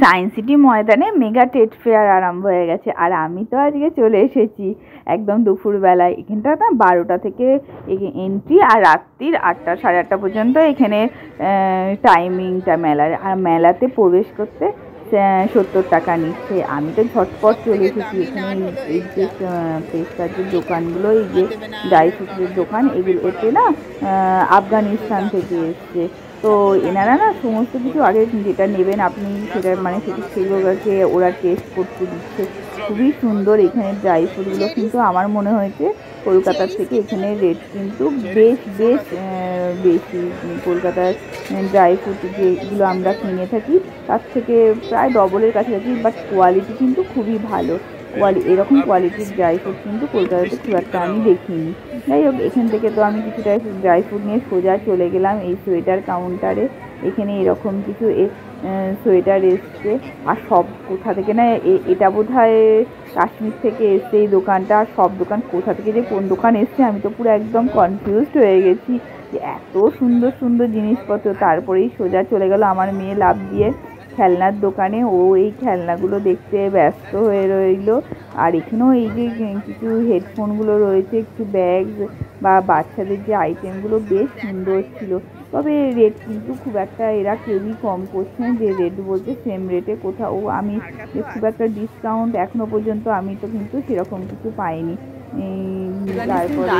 Science city ময়দানে mega trade fair আরম্ভ হয়ে গেছে। আর আমি তো আজকে চলে এসেছি একদম দুপুরবেলায়। এখানটা না 12টা থেকে এন্ট্রি, আর রাত্রির 8টা 8:30 পর্যন্ত এখানে টাইমিংটা মেলার। আর মেলাতে প্রবেশ করতে 70 টাকা নিচ্ছে। আমি তো ঝটপট চলে এসেছি। এখানে এই যে পেস্তার যে দোকানগুলো, এই যে ড্রাই ফ্রুটের দোকান, এগুলো এতে না আফগানিস্তান থেকে এসছে। তো এনারা না সমস্ত কিছু আগে যেটা নেবেন আপনি সেটা মানে সেগুলোকে ওরা টেস্ট করতে দিচ্ছে। খুবই সুন্দর এখানে ড্রাই ফ্রুটগুলো। কিন্তু আমার মনে হয়েছে কলকাতার থেকে এখানে রেট কিন্তু বেশ বেশ বেশি। কলকাতার ড্রাই ফ্রুট যেগুলো আমরা কিনে থাকি তার থেকে প্রায় ডবলের কাছাকাছি, বাট কোয়ালিটি কিন্তু খুবই ভালো। এরকম কোয়ালিটির ড্রাই ফ্রুট কিন্তু কলকাতাতে খুব একটা আমি দেখিনি। যাই হোক, এখান থেকে তো আমি কিছুটা ড্রাই ফ্রুট নিয়ে সোজা চলে গেলাম এই সোয়েটার কাউন্টারে। এখানে এরকম কিছু সোয়েটার এসছে। আর সব কোথা থেকে না, এটা বোধহয় কাশ্মীর থেকে এসছে এই দোকানটা। আর সব দোকান কোথা থেকে যে কোন দোকান এসছে আমি তো পুরো একদম কনফিউজড হয়ে গেছি যে এত সুন্দর সুন্দর জিনিসপত্র। তারপরেই সোজা চলে গেল আমার মেয়ে লাফ দিয়ে খেলনার দোকানে। ও এই খেলনাগুলো দেখতে ব্যস্ত হয়ে রইল। আর এখানেও এই যে কিছু হেডফোনগুলো রয়েছে, একটু ব্যাগ বা বাচ্চাদের যে আইটেমগুলো বেশ সুন্দর ছিল। তবে রেট কিন্তু খুব একটা এরা কেউই কম করছে না, যে রেট বলছে সেম রেটে। কোথাও আমি খুব একটা ডিসকাউন্ট এখনো পর্যন্ত আমি তো কিন্তু সেরকম কিছু পাইনি। তারপরে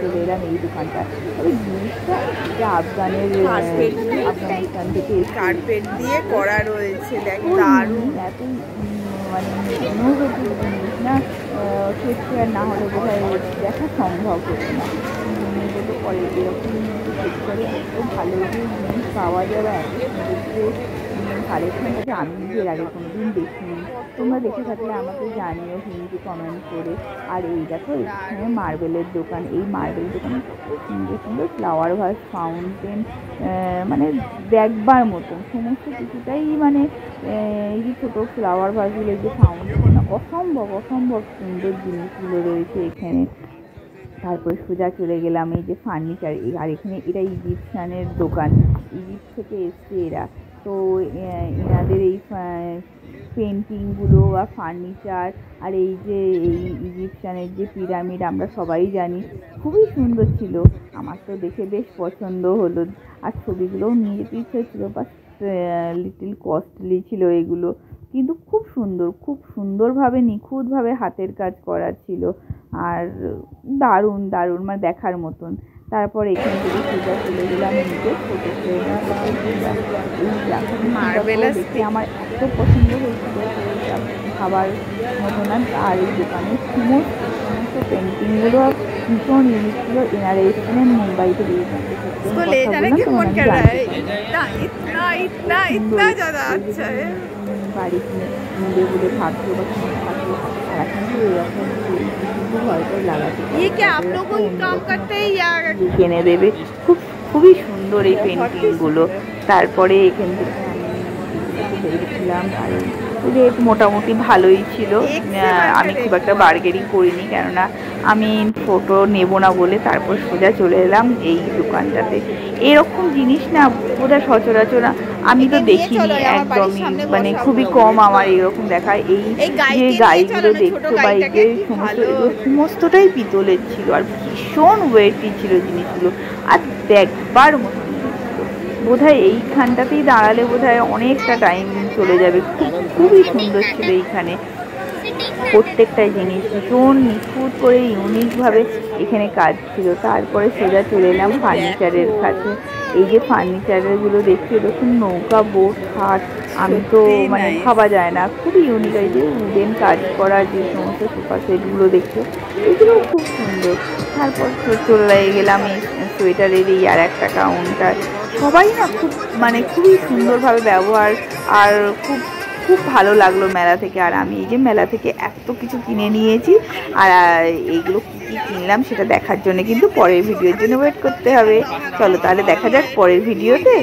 চলে এলাম এই দোকানটা। তবে জিনিসটা এটা আফগানিস্তান থেকে কার্পেট দিয়ে করা রয়েছে, দেখ দারুণ। এত মানে ইনোভেটিভ জিনিস না, শেয়ার না হলে বোধহয় দেখা সম্ভব হতো না। তো পরে এরকম করে এত ভালো যে জিনিস পাওয়া যাবে, এত সুন্দর কালেকশনটাকে আমি নিজের আগে কোনোদিন দেখিনি। তোমরা দেখে থাকলে আমাকে জানিও হিন্দি কমেন্ট করে। আর এই দেখো এখানে মার্বেলের দোকান। এই মার্বেল দোকানে খুব সুন্দর সুন্দর ফ্লাওয়ার ভাস, ফাউন্টেন, মানে দেখবার মতন সমস্ত কিছুটাই, মানে এই যে ছোটো ফ্লাওয়ার ভাসগুলোর যে ফাউন্টেন, অসম্ভব অসম্ভব সুন্দর জিনিসগুলো রয়েছে এখানে। তারপরে সোজা চলে গেলাম এই যে ফার্নিচার। আর এখানে এটা ইজিপশিয়ানের দোকান, ইজিপ্ট থেকে এসছে এরা। তো এনাদের এই পেন্টিংগুলো বা ফার্নিচার, আর এই যে এই ইজিপশিয়ানের যে পিরামিড আমরা সবাই জানি, খুবই সুন্দর ছিল। আমার তো দেখে বেশ পছন্দ হলো। আর ছবিগুলোও নিয়ে যেতে ইচ্ছে ছিল, বাট লিটিল কস্টলি ছিল এগুলো। কিন্তু খুব সুন্দর, খুব সুন্দরভাবে নিখুঁতভাবে হাতের কাজ করা ছিল। আর দারুণ দারুণ, মানে দেখার মতন। তারপর এখান থেকে সোজা চলে গেলাম নিজে ছোটো দেখে আমার এত পছন্দ হয়েছিল খাবার মতো না। আর এই দোকানের সমস্ত পেন্টিংগুলো ভীষণ ইউনিক ছিল। এনারা এসেছিলেন মুম্বাই থেকে। বাড়ি কিনে বলে ভাবছো বা কিনে থাকো, তারা কিন্তু এরকম হয়তো লাগাতে কিনে দেবে। খুবই সুন্দর এই পেন্টিংগুলো। তারপরে এখান থেকে আমি বেরিয়েছিলাম। আর রেট মোটামুটি ভালোই ছিল। আমি খুব একটা বার্গেনিং করিনি, কেননা আমি ফটো নেব না বলে। তারপর সোজা চলে এলাম এই দোকানটাতে। এরকম জিনিস না বোধহয় সচরাচর আমি তো দেখিনি একদমই, মানে খুবই কম আমার এরকম দেখা। এই যে গাইগুলো দেখছো বা এই যে সমস্তটাই পিতলের ছিল, আর ভীষণ ওয়েটি ছিল জিনিসগুলো। আর দেখবার মতো বোধহয় এইখানটাতেই দাঁড়ালে বোধহয় অনেকটা টাইম চলে যাবে। খুবই সুন্দর ছিল এইখানে প্রত্যেকটাই জিনিস, ভীষণ নিখুঁত করে ইউনিকভাবে এখানে কাজ ছিল। তারপরে সোজা চলে এলাম ফার্নিচারের কাছে। এই যে ফার্নিচারগুলো দেখছি, দেখুন নৌকা, বোট, খাট, আমি তো মানে ভাবা যায় না, খুবই ইউনিক। এই যে উডেন কাজ করা যে সমস্ত সোফা সেটগুলো দেখছো, এগুলোও খুব সুন্দর। তারপর চলে গেলাম এই সোয়েটারের এই আর একটা কাউন্টার। সবাই না খুবই সুন্দরভাবে ব্যবহার, আর খুব ভালো লাগলো মেলা থেকে। আর আমি এই যে মেলা থেকে এত কিছু কিনে নিয়েছি। আর এইগুলো কী কী কিনলাম সেটা দেখার জন্য কিন্তু পরের ভিডিওর জন্য ওয়েট করতে হবে। চলো তাহলে দেখা যাক পরের ভিডিওতে।